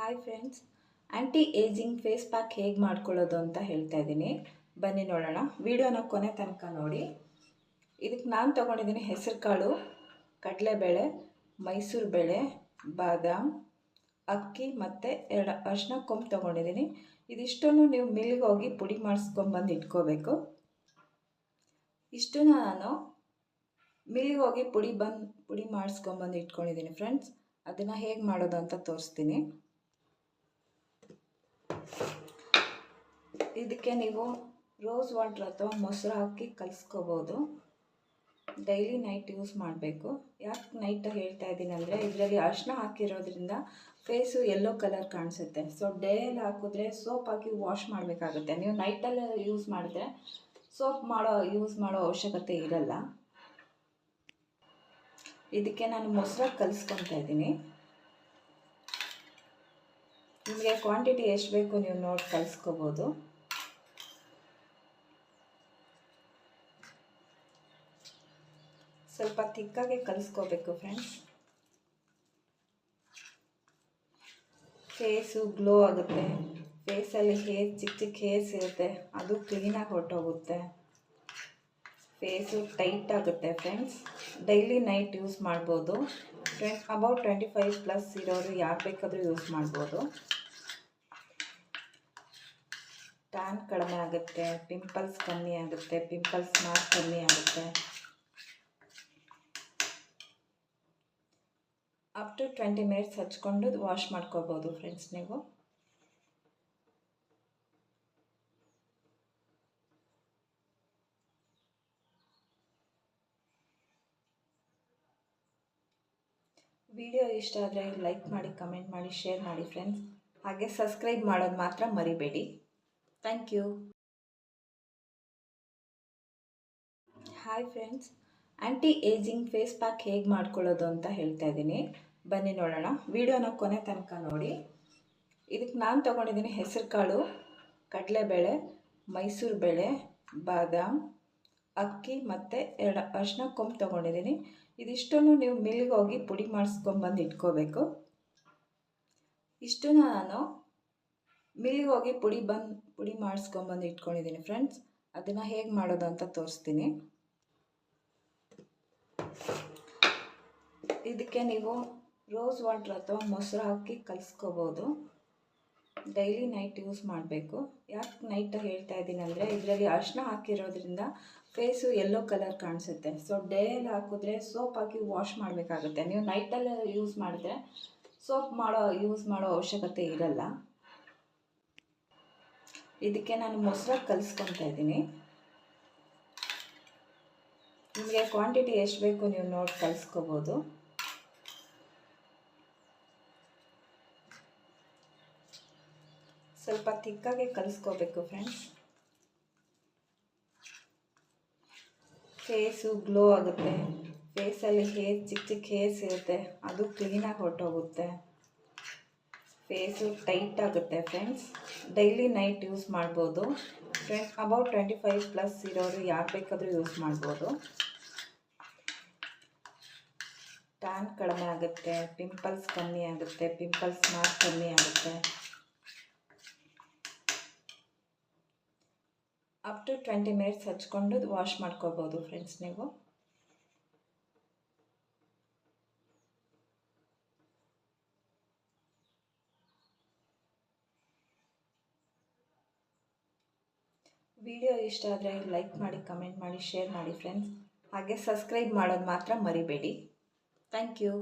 Hi friends, anti aging face pack ಹೇಗೆ ಮಾಡ್ಕೊಳ್ಳೋದು ಅಂತ ಹೇಳ್ತಾ ಇದ್ದೀನಿ. ಬನ್ನಿ ನೋಡೋಣ. ವಿಡಿಯೋನ ಕೊನೆ ತನಕ ನೋಡಿ. ಇದಕ್ಕೆ ನಾನು ತೊಗೊಂಡಿದ್ದೀನಿ ಹೆಸರು ಕಾಳು, ಕಡಲೆಬೇಳೆ, ಮೈಸೂರು ಬೇಳೆ, ಬಾದಾಮ್, ಅಕ್ಕಿ ಮತ್ತು 2 ಅರಿಶಿನ ಕೊಂಬು ತೊಗೊಂಡಿದ್ದೀನಿ. ಇದಿಷ್ಟನ್ನು ನೀವು ಮಿಲ್ಗೆ ಹೋಗಿ ಪುಡಿ ಮಾಡಿಸ್ಕೊಂಬಂದು ಇಟ್ಕೋಬೇಕು. ಇಷ್ಟನ್ನು ನಾನು ಮಿಲ್ಗೆ ಹೋಗಿ ಪುಡಿ ಮಾಡಿಸ್ಕೊಂಬಂದು ಇಟ್ಕೊಂಡಿದ್ದೀನಿ ಫ್ರೆಂಡ್ಸ್. ಅದನ್ನು ಹೇಗೆ ಮಾಡೋದು ಅಂತ ತೋರಿಸ್ತೀನಿ. ಇದಕ್ಕೆ ನೀವು ರೋಸ್ ವಾಟರ್ ಅಥವಾ ಮೊಸರು ಹಾಕಿ ಕಲಿಸ್ಕೋಬೋದು. ಡೈಲಿ ನೈಟ್ ಯೂಸ್ ಮಾಡಬೇಕು. ಯಾಕೆ ನೈಟ್ ಹೇಳ್ತಾ ಇದ್ದೀನಿ ಅಂದರೆ, ಇದರಲ್ಲಿ ಅರಿಶಿನ ಹಾಕಿರೋದ್ರಿಂದ ಫೇಸು ಯೆಲ್ಲೋ ಕಲರ್ ಕಾಣಿಸುತ್ತೆ. ಸೊ ಡೇಯಲ್ಲಿ ಹಾಕಿದ್ರೆ ಸೋಪ್ ಹಾಕಿ ವಾಶ್ ಮಾಡಬೇಕಾಗುತ್ತೆ. ನೀವು ನೈಟಲ್ಲಿ ಯೂಸ್ ಮಾಡಿದ್ರೆ ಸೋಪ್ ಯೂಸ್ ಮಾಡೋ ಅವಶ್ಯಕತೆ ಇರಲ್ಲ. ಇದಕ್ಕೆ ನಾನು ಮೊಸರು ಕಲಿಸ್ಕೊತಾ ಇದ್ದೀನಿ. ನಿಮಗೆ ಕ್ವಾಂಟಿಟಿ ಎಷ್ಟು ಬೇಕು ನೀವು ನೋಡಿ ಕಲಿಸ್ಕೋಬೋದು. ಸ್ವಲ್ಪ ತಿಕ್ಕಾಗಿ ಕಲಿಸ್ಕೋಬೇಕು ಫ್ರೆಂಡ್ಸ್. ಫೇಸು ಗ್ಲೋ ಆಗುತ್ತೆ. ಫೇಸಲ್ಲಿ ಚಿಕ್ಕ ಹೇರ್ಸ್ ಇರುತ್ತೆ, ಅದು ಕ್ಲೀನಾಗಿ ಹೊರಟೋಗುತ್ತೆ. ಫೇಸು ಟೈಟ್ ಆಗುತ್ತೆ ಫ್ರೆಂಡ್ಸ್. ಡೈಲಿ ನೈಟ್ ಯೂಸ್ ಮಾಡ್ಬೋದು ಫ್ರೆಂಡ್ಸ್. ಅಬೌಟ್ 25+ ಇರೋರು ಯಾರು ಬೇಕಾದರೂ ಯೂಸ್ ಮಾಡ್ಬೋದು. ಟ್ಯಾನ್ ಕಡಿಮೆ ಆಗುತ್ತೆ, ಪಿಂಪಲ್ಸ್ ಕಮ್ಮಿ ಆಗುತ್ತೆ, ಪಿಂಪಲ್ಸ್ ಮಾರ್ಕ್ ಕಮ್ಮಿ ಆಗುತ್ತೆ. ಅಪ್ ಟು 20 ಮಿನಿಟ್ಸ್ ಹಚ್ಕೊಂಡು ವಾಶ್ ಮಾಡ್ಕೋಬೋದು ಫ್ರೆಂಡ್ಸ್ ನೀವು. ವಿಡಿಯೋ ಇಷ್ಟ ಆದರೆ ಲೈಕ್ ಮಾಡಿ, ಕಮೆಂಟ್ ಮಾಡಿ, ಶೇರ್ ಮಾಡಿ ಫ್ರೆಂಡ್ಸ್. ಹಾಗೆ ಸಬ್ಸ್ಕ್ರೈಬ್ ಮಾಡೋದು ಮಾತ್ರ ಮರಿಬೇಡಿ. Thank you. Hi friends, anti aging face pack ಹೇಗೆ ಮಾಡ್ಕೊಳ್ಳೋದು ಅಂತ ಹೇಳ್ತಾ ಇದ್ದೀನಿ. ಬನ್ನಿ ನೋಡೋಣ. ವಿಡಿಯೋನ ಕೊನೆ ತನಕ ನೋಡಿ. ಇದಕ್ಕೆ ನಾನು ತೊಗೊಂಡಿದ್ದೀನಿ ಹೆಸರು ಕಾಳು, ಕಡಲೆಬೇಳೆ, ಮೈಸೂರು ಬೇಳೆ, ಬಾದಾಮ್, ಅಕ್ಕಿ ಮತ್ತು 2 ಅರಿಶಿನ ಕೊಂಬು ತೊಗೊಂಡಿದ್ದೀನಿ. ಇದಿಷ್ಟನ್ನು ನೀವು ಮಿಲ್ಗೆ ಹೋಗಿ ಪುಡಿ ಮಾಡಿಸ್ಕೊಂಬಂದು ಇಟ್ಕೋಬೇಕು. ಇಷ್ಟನ್ನು ನಾನು ಮಿಲ್ಗೆ ಹೋಗಿ ಪುಡಿ ಮಾಡಿಸ್ಕೊಂಬಂದು ಇಟ್ಕೊಂಡಿದ್ದೀನಿ ಫ್ರೆಂಡ್ಸ್. ಅದನ್ನು ಹೇಗೆ ಮಾಡೋದು ಅಂತ ತೋರಿಸ್ತೀನಿ. ಇದಕ್ಕೆ ನೀವು ರೋಸ್ ವಾಟರ್ ಅಥವಾ ಮೊಸರು ಹಾಕಿ ಕಲಿಸ್ಕೋಬೋದು. ಡೈಲಿ ನೈಟ್ ಯೂಸ್ ಮಾಡಬೇಕು. ಯಾಕೆ ನೈಟ್ ಹೇಳ್ತಾ ಇದ್ದೀನಿ ಅಂದರೆ, ಇದರಲ್ಲಿ ಅರಿಶಿನ ಹಾಕಿರೋದ್ರಿಂದ ಫೇಸು ಯೆಲ್ಲೋ ಕಲರ್ ಕಾಣಿಸುತ್ತೆ. ಸೊ ಡೇಯಲ್ಲಿ ಹಾಕಿದ್ರೆ ಸೋಪ್ ಹಾಕಿ ವಾಶ್ ಮಾಡಬೇಕಾಗುತ್ತೆ. ನೀವು ನೈಟಲ್ಲಿ ಯೂಸ್ ಮಾಡಿದ್ರೆ ಸೋಪ್ ಯೂಸ್ ಮಾಡೋ ಅವಶ್ಯಕತೆ ಇರಲ್ಲ. ಇದಕ್ಕೆ ನಾನು ಮೊಸರು ಕಲಿಸ್ಕೊತಾ ಇದ್ದೀನಿ. ನಿಮಗೆ ಕ್ವಾಂಟಿಟಿ ಎಷ್ಟು ಬೇಕು ನೀವು ನೋಡಿ ಕಲಿಸ್ಕೋಬೋದು. ಸ್ವಲ್ಪ ತಿಕ್ಕಾಗಿ ಕಲಿಸ್ಕೋಬೇಕು ಫ್ರೆಂಡ್ಸ್. ಫೇಸು ಗ್ಲೋ ಆಗುತ್ತೆ. ಫೇಸಲ್ಲಿ ಚಿಕ್ಕ ಹೇರ್ಸ್ ಇರುತ್ತೆ, ಅದು ಕ್ಲೀನಾಗಿ ಹೊರಟೋಗುತ್ತೆ. ಫೇಸು ಟೈಟ್ ಆಗುತ್ತೆ ಫ್ರೆಂಡ್ಸ್. ಡೈಲಿ ನೈಟ್ ಯೂಸ್ ಮಾಡ್ಬೋದು ಫ್ರೆಂಡ್ಸ್. ಅಬೌಟ್ 25+ ಇರೋರು ಯಾರು ಬೇಕಾದರೂ ಯೂಸ್ ಮಾಡ್ಬೋದು. ಟ್ಯಾನ್ ಕಡಿಮೆ ಆಗುತ್ತೆ, ಪಿಂಪಲ್ಸ್ ಕಮ್ಮಿ ಆಗುತ್ತೆ, ಪಿಂಪಲ್ಸ್ ಮಾರ್ಕ್ ಕಮ್ಮಿ ಆಗುತ್ತೆ. ಅಪ್ ಟು 20 ಮಿನಿಟ್ಸ್ ಹಚ್ಕೊಂಡು ವಾಶ್ ಮಾಡ್ಕೋಬೋದು ಫ್ರೆಂಡ್ಸ್ ನೀವು. ವಿಡಿಯೋ ಇಷ್ಟ ಆದರೆ ಲೈಕ್ ಮಾಡಿ, ಕಮೆಂಟ್ ಮಾಡಿ, ಶೇರ್ ಮಾಡಿ ಫ್ರೆಂಡ್ಸ್. ಹಾಗೆ ಸಬ್ಸ್ಕ್ರೈಬ್ ಮಾಡೋದು ಮಾತ್ರ ಮರಿಬೇಡಿ. Thank you.